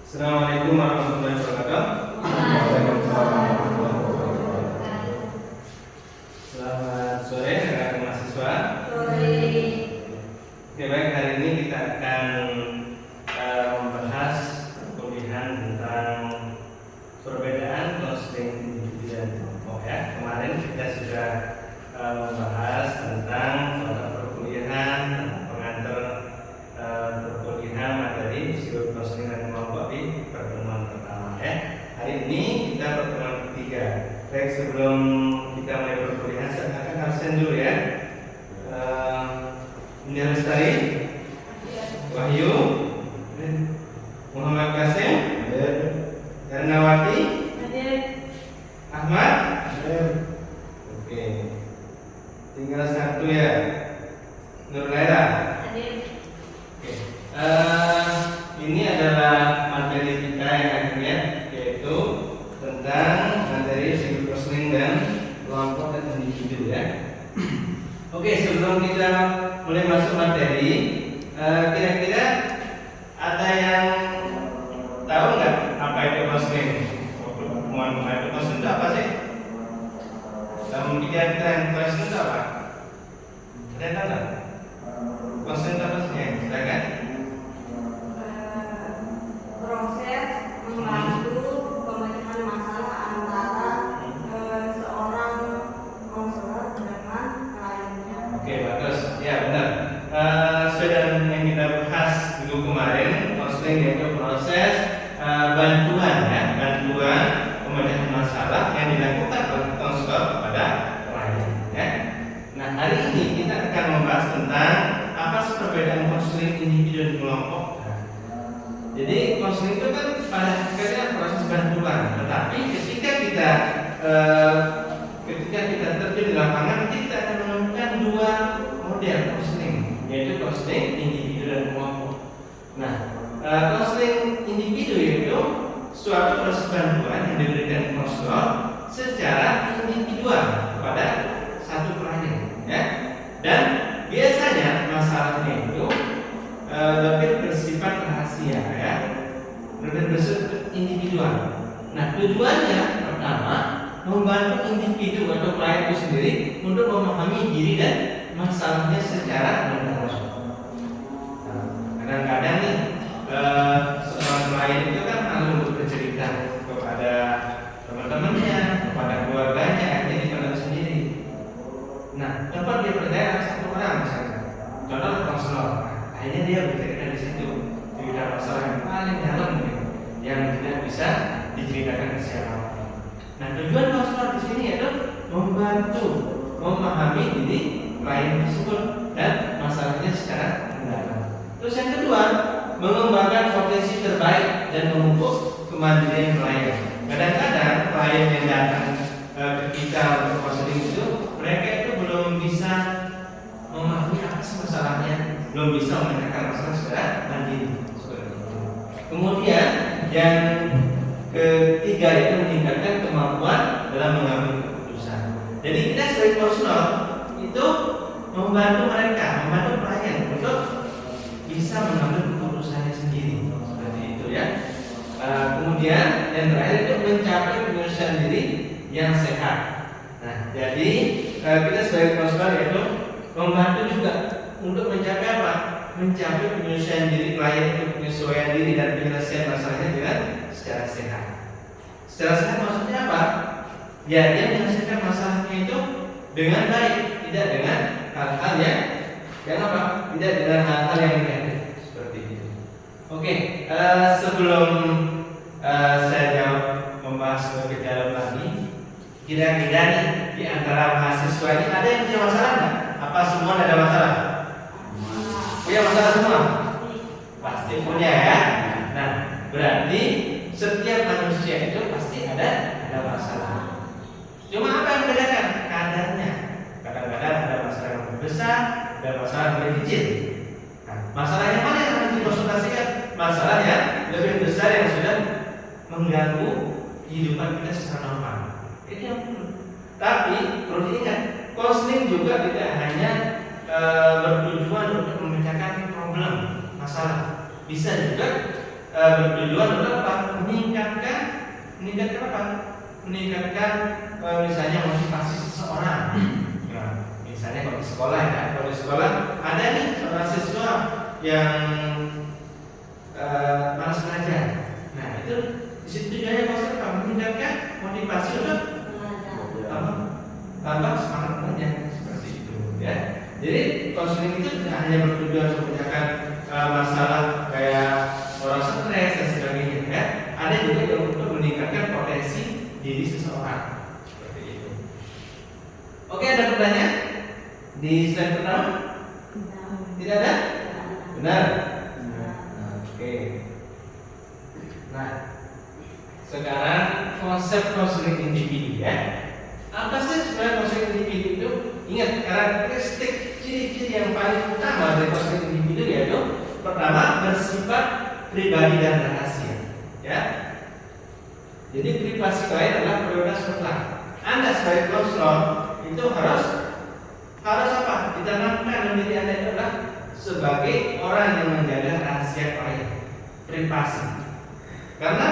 Assalamualaikum warahmatullahi wabarakatuh. Selamat sore rekan mahasiswa. Oke, baik, hari ini kita akan membahas perkuliahan tentang perbedaan konseling individu dan kelompok ya. Kemarin kita sudah membahas tentang perkuliahan, pengantar perkuliahan materi psikologi konseling dan kelompok di pertemuan pertama ya. Hari ini kita pertemuan ketiga. Baik, sebelum kita mulai perkuliahan, saya akan absen dulu ya. Indah Lestari, Wahyu, Muhammad Kasim, Ernawati, Ahmad. Oke, tinggal satu ya, Nur Laila. Oke, ini adalah materi kita yang akhirnya, yaitu tentang materi psikologi konseling dan kelompok dan individu ya. Oke, sebelum kita mulai masuk materi, kira-kira ada yang tahu nggak apa itu konseling? Mohon maaf, konseling itu apa sih? Dalam pikiran konseling itu apa? Ada yang tahu nggak? Konseling itu apa sih? Silakan. Proses membantu pemecahan masalah antara seorang konselor dengan kliennya. Oke, bagus. Ya, benar. Sesuai dengan yang kita bahas minggu kemarin, konseling yaitu proses bantuan ya, bantuan pemecahan masalah yang dilakukan oleh konselor kepada klien ya. Nah, hari ini kita akan membahas tentang apa sih perbedaan konseling individu dan kelompok. Jadi konseling itu kan pada hakikatnya proses bantuan, tetapi ketika kita terjun di lapangan, nanti kita akan menemukan dua model konseling, yaitu konseling individu dan kelompok. Nah, konseling individu yaitu suatu proses bantuan yang diberikan konselor secara individual kepada satu klien, ya. Dan biasanya masalahnya itu lebih bersifat rahasia, ya, lebih bersifat individual. Nah, tujuannya pertama membantu individu atau klien itu sendiri untuk memahami diri dan masalahnya secara mendalam. Kadang-kadang nih seorang klien itu kan malu bercerita kepada teman-temannya, kepada keluarganya, akhirnya dipendam sendiri. Nah, tempat dia percaya satu orang misalnya, contoh konselor, akhirnya dia bercerita di situ, cerita masalah yang paling dalam mungkin, yang tidak bisa diceritakan ke siapapun. Nah, tujuan konselor di sini adalah membantu memahami diri klien tersebut dan masalahnya secara mendalam. Terus yang kedua, mengembangkan potensi terbaik dan memupuk kemandirian klien. Kadang-kadang klien yang datang ke kita untuk konseling itu, mereka itu belum bisa memahami apa sih masalahnya, belum bisa memecahkan masalah secara mandiri. Kemudian yang ketiga itu meningkatkan kemampuan dalam mengambil keputusan. Jadi kita sebagai konselor itu membantu mereka, membantu klien untuk bisa mengambil keputusannya sendiri, seperti itu ya. Kemudian yang terakhir itu mencapai penyelesaian diri yang sehat. Nah, jadi kita sebagai konselor itu membantu juga untuk mencapai apa? Mencapai penyelesaian diri klien, itu penyesuaian diri dan penyelesaian masalahnya dengan secara sehat. Secara sehat maksudnya apa? Ya, dia menyelesaikan masalahnya itu dengan baik, tidak dengan hal-hal yang apa? Tidak dengan hal-hal yang negatif seperti itu. Oke, sebelum saya jawab membahas lebih dalam lagi, kira-kira nih di antara mahasiswa ini ada yang punya masalah nggak? Apa semua ada masalah? Punya masalah semua? Pasti punya ya. Nah, berarti setiap manusia itu pasti ada masalah. Cuma apa yang membedakan? Kadarnya. Kadang-kadang ada masalah yang lebih besar, ada masalah yang lebih kecil. Nah, masalah yang mana yang harus dikonsultasikan? Masalah yang lebih besar yang sudah mengganggu kehidupan kita secara normal. Itu yang perlu. Tapi perlu diingat, konseling juga tidak hanya bertujuan untuk memecahkan problem masalah, bisa juga bertujuan untuk apa? Meningkatkan apa? Meningkatkan misalnya motivasi seseorang. Nah, misalnya kalau di sekolah ya, kalau di sekolah ada nih seorang siswa yang malas belajar. Nah, itu di situ tujuannya konseling apa? Meningkatkan motivasi untuk apa? Semangat belajar seperti itu ya. Jadi konseling itu tidak hanya bertujuan untuk memecahkan masalah kayak orang stres dan sebagainya ya. Ada juga yang untuk meningkatkan potensi diri seseorang seperti itu. Oke, ada pertanyaan di slide pertama? Tidak ada? Benar. Oke. Nah, sekarang konsep konseling individu ya. Apa sih sebenarnya konseling individu itu? Ingat karakteristik ciri-ciri yang paling utama dari konseling individu yaitu pertama bersifat pribadi dan rahasia. Ya. Jadi privasi klien adalah prioritas mutlak. Anda sebagai konselor itu harus apa? Ditanamkan diri Anda itu adalah sebagai orang yang menjaga rahasia klien, privasi. Karena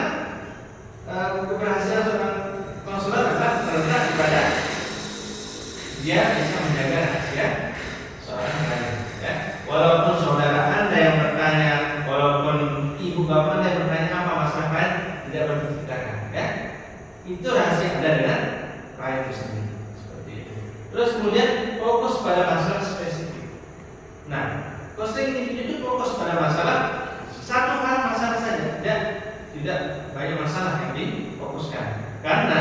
keberhasilan seorang konselor adalah terletak pada dia bisa menjaga rahasia seorang klien. Ya. Walaupun saudara Anda yang bertanya, walaupun ibu bapak Anda yang bertanya apa masalah klien, tidak perlu diceritakan. Ya. Itu rahasia Anda dengan klien itu sendiri. Seperti itu. Terus kemudian fokus pada masalah spesifik. Nah, konseling individu itu fokus pada masalah satu hal masalah saja, tidak banyak masalah yang difokuskan. Karena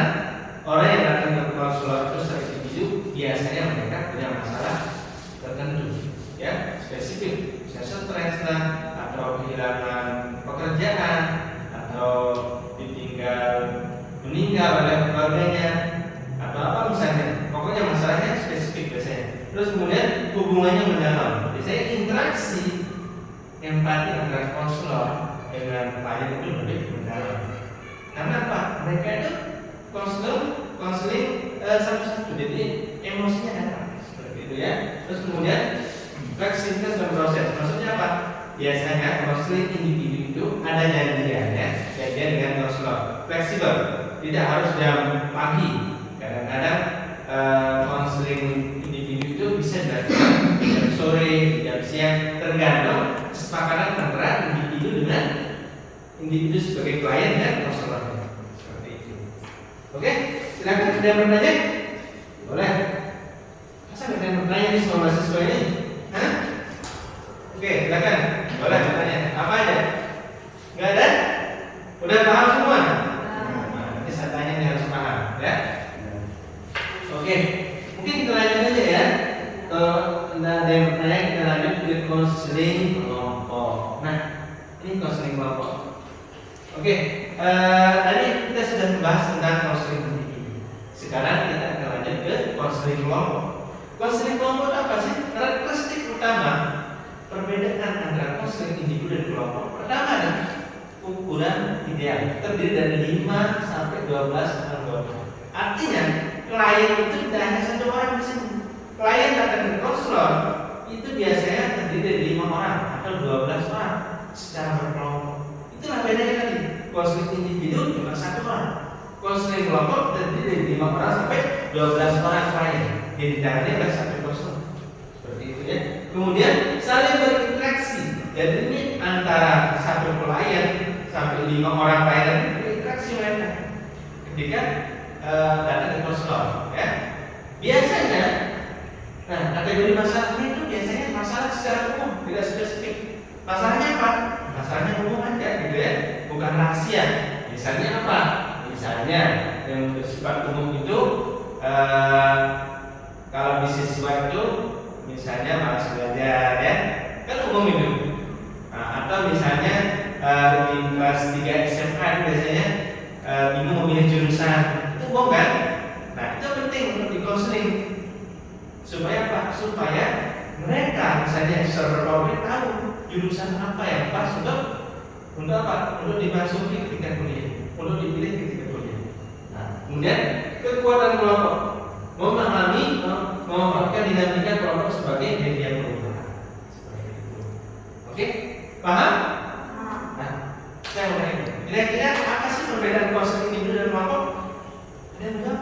orang yang datang ke konselor itu secara individu biasanya mereka punya masalah tertentu, ya spesifik, misalnya stres lah, atau kehilangan pekerjaan, atau ditinggal meninggal oleh keluarganya, atau apa misalnya. Pokoknya masalahnya spesifik biasanya. Terus kemudian hubungannya mendalam. Biasanya interaksi empati antara konselor dengan klien itu lebih mendalam. Karena apa? Mereka itu konseling satu-satu, jadi emosinya datang seperti itu ya. Terus kemudian fleksibilitas dalam proses. Maksudnya apa? Biasanya konseling individu itu ada janjian ya, janjian dengan konselor. Fleksibel, tidak harus jam pagi. Kadang-kadang konseling individu itu bisa dilakukan jam sore, jam siang, tergantung kesepakatan antara individu dengan individu sebagai klien dan konselor. Seperti itu. Oke, silakan ada yang bertanya? Boleh. Masa nggak ada yang bertanya nih sama mahasiswa ini? Hah? Oke, silakan. Boleh bertanya. Apa aja? Nggak ada? Udah paham semua? Nah, ini saya tanya nih harus paham, ya. Oke, mungkin kita lanjut aja ya. Kalau ada yang bertanya, kita lanjut ke konseling kelompok. Nah, ini konseling kelompok. Oke, tadi kita sudah membahas tentang konseling individu. Sekarang kita akan lanjut ke konseling kelompok. Konseling kelompok apa sih? Karakteristik utama perbedaan antara konseling individu dan kelompok. Pertama adalah ukuran ideal, terdiri dari 5 sampai 12 anggota. Artinya klien itu tidak hanya satu orang di sini. Klien datang ke konselor itu biasanya terdiri dari 5 orang atau 12 orang secara berkelompok. Itulah bedanya tadi. Konseling individu cuma 1 orang. Konseling kelompok terdiri dari 5 orang sampai 12 orang klien. Yang ditangani oleh satu konselor. Seperti itu ya. Kemudian saling berinteraksi. Jadi ini antara satu klien sampai 5 orang klien berinteraksi mereka ketika datang ke konselor ya. Biasanya kategori masalahnya itu biasanya masalah secara umum, tidak spesifik. Masalahnya apa? Masalahnya umum aja gitu ya, bukan rahasia. Misalnya apa? Misalnya yang bersifat umum itu kalau di siswa itu misalnya malas belajar ya, kan umum itu. Nah, atau misalnya di kelas 3 SMA itu biasanya bingung memilih jurusan, itu umum kan? Nah, itu penting untuk dikonseling supaya apa? Supaya mereka misalnya secara publik tahu jurusan apa yang pas untuk apa? Untuk dimasuki ketika kuliah, untuk dipilih ketika kuliah. Nah, kemudian kekuatan kelompok memahami, memanfaatkan dinamika kelompok sebagai media perubahan. Seperti itu. Oke, paham? Nah, Kira-kira apa sih perbedaan konseling individu dan kelompok? Ada yang bilang?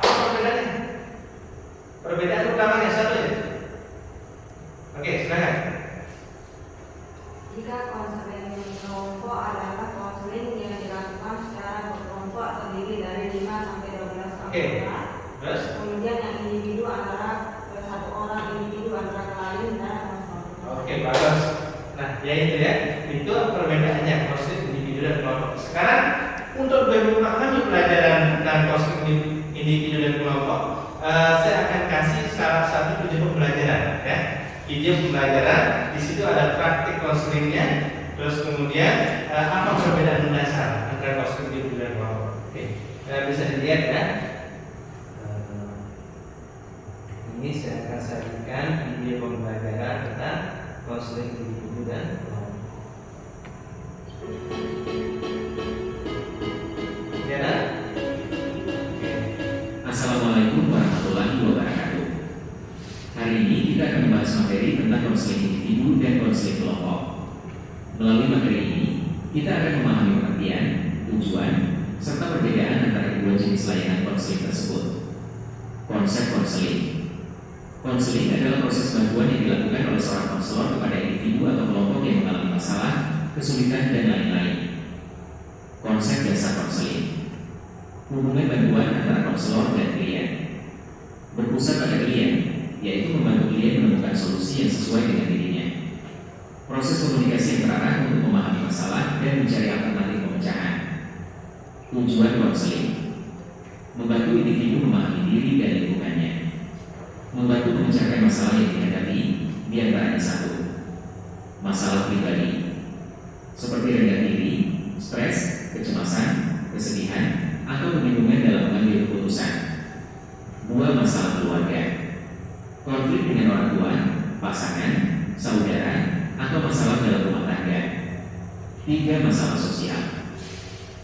Apa perbedaannya? Perbedaan utamanya satu ya? Oke, silakan. Jika konseling kelompok adalah konseling yang dilakukan secara berkelompok terdiri dari 5 sampai 12 Oke. orang. Terus? Kemudian yang individu antara satu orang individu antara klien dan konselor. Oke, bagus. Nah, ya itu ya. Itu perbedaannya konseling individu dan kelompok. Sekarang untuk lebih memahami pelajaran tentang konseling individu dan kelompok, saya akan kasih salah satu video pembelajaran ya. Video pembelajaran, di situ ada praktik konselingnya, terus kemudian apa perbedaan mendasar antara konseling individu dan kelompok. Oke, bisa dilihat ya. Ini saya akan sajikan video pembelajaran tentang konseling individu dan kelompok. Ya, Assalamualaikum warahmatullahi wabarakatuh. Hari ini kita akan membahas materi tentang konseling individu dan konseling kelompok. Melalui materi ini, kita akan memahami pengertian, tujuan, serta perbedaan antara kedua jenis layanan konseling tersebut. Konsep konseling. Konseling adalah proses bantuan yang dilakukan oleh seorang konselor kepada individu atau kelompok yang mengalami masalah, kesulitan, dan lain-lain. Konsep dasar konseling. Hubungan bantuan antara konselor dan klien berpusat pada klien, yaitu membantu klien menemukan solusi yang sesuai dengan dirinya. Proses komunikasi yang terarah untuk memahami masalah dan mencari alternatif pemecahan. Tujuan konseling: membantu individu memahami diri dan lingkungannya, membantu memecahkan masalah yang dihadapi, di antaranya satu, masalah pribadi, seperti rendah diri, stres, kecemasan, kesedihan, atau kebingungan dalam mengambil keputusan. Dua, masalah keluarga, konflik dengan orang tua, pasangan, saudara, atau masalah dalam rumah tangga. Tiga, masalah sosial,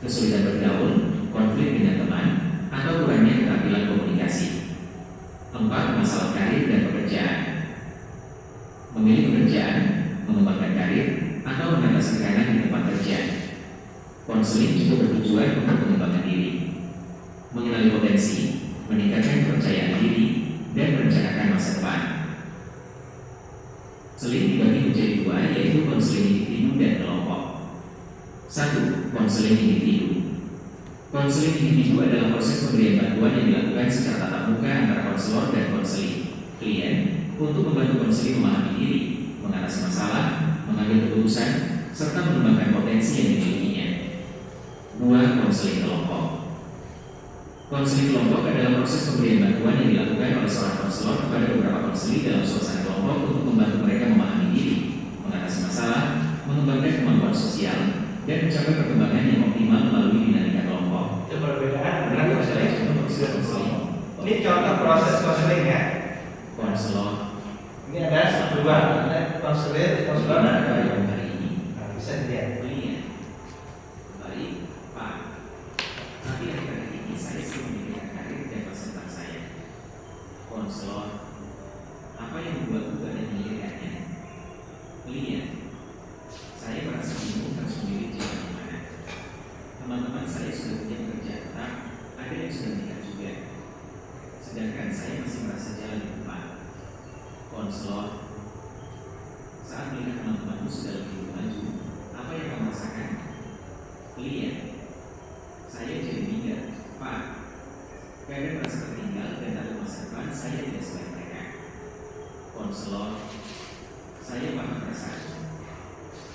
kesulitan bergaul, konflik dengan teman, atau kurangnya keterampilan komunikasi. Empat, masalah karir dan pekerjaan, memilih pekerjaan, mengembangkan karir, atau mengatasi tekanan di tempat kerja. Konseling juga bertujuan untuk mengembangkan diri, mengenali potensi, meningkatkan kepercayaan diri, dan merencanakan masa depan. Konseling dibagi menjadi dua, yaitu konseling individu dan kelompok. Satu, konseling individu. Konseling individu adalah proses pemberian bantuan yang dilakukan secara tatap muka antara konselor dan konseling klien untuk membantu konseling memahami diri, mengatasi masalah, mengambil keputusan, serta mengembangkan potensi yang dimilikinya. Dua, konseling kelompok. Konseling kelompok adalah proses pemberian bantuan yang dilakukan oleh seorang konselor kepada beberapa konseling dalam suasana kelompok untuk membantu mereka memahami diri, mengatasi masalah, mengembangkan kemampuan sosial, dan mencapai perkembangan yang optimal melalui dinamika kelompok. Itu perbedaan dengan konseling. Ini contoh proses konseling ya. Konselor. Ini ada satu dua, ada konselor, dan Hari ini nah, bisa dilihat. Baik, Pak. Nanti akhir-akhir ini saya sih memikirkan karir dan masa depan saya. Konselor, apa yang membuat dan memikirkannya? Klien, saya merasa bingung harus memilih jalan yang mana. Teman-teman saya sudah punya pekerjaan tetap, ada yang sudah menikah juga. Sedangkan saya masih merasa jalan di depan. Konselor, saat melihat teman-temanmu sudah lebih maju, apa yang kamu rasakan? Klien, saya jadi minder, Pak. Kadang merasa tertinggal dan tahu masa depan saya tidak sebaik mereka. Konselor, saya paham perasaan.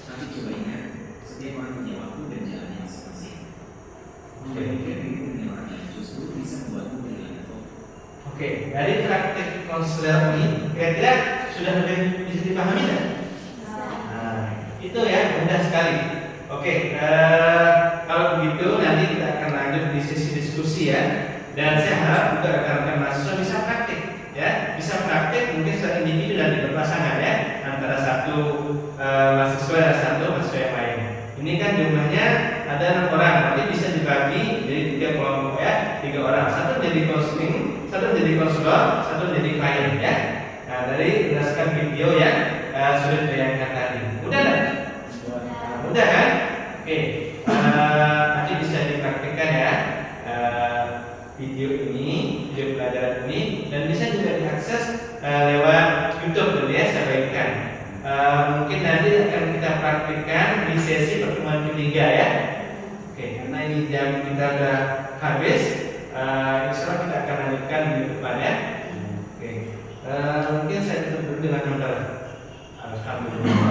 Tapi coba ingat, setiap orang punya waktu dan jalannya masing-masing. Membandingkan diri dengan orang lain justru bisa membuatmu kehilangan fokus. Oke, dari praktik konselor ini kira-kira sudah lebih bisa dipahami tidak? Nah, itu ya mudah sekali. Oke, kalau begitu nanti kita akan lanjut di sesi diskusi ya. Dan saya harap juga rekan-rekan mahasiswa bisa praktik, ya, bisa praktik mungkin secara individu dan berpasangan ya, antara satu mahasiswa dan satu mahasiswa yang lain. Ini kan jumlahnya ada 6 orang, nanti bisa dibagi jadi 3 kelompok ya, 3 orang, satu jadi konseling, satu jadi konselor, satu jadi klien ya. Nah, dari berdasarkan video yang sudah ditayangkan tadi, mudah kan? Mudah kan? Oke, ini, dan bisa juga diakses lewat YouTube gitu ya, saya bagikan. Mungkin nanti akan kita praktikkan di sesi pertemuan ketiga ya. Oke, karena ini jam kita udah habis, insya Allah kita akan lanjutkan minggu depan ya. Oke, mungkin saya tutup dulu dengan nomor. Alhamdulillah.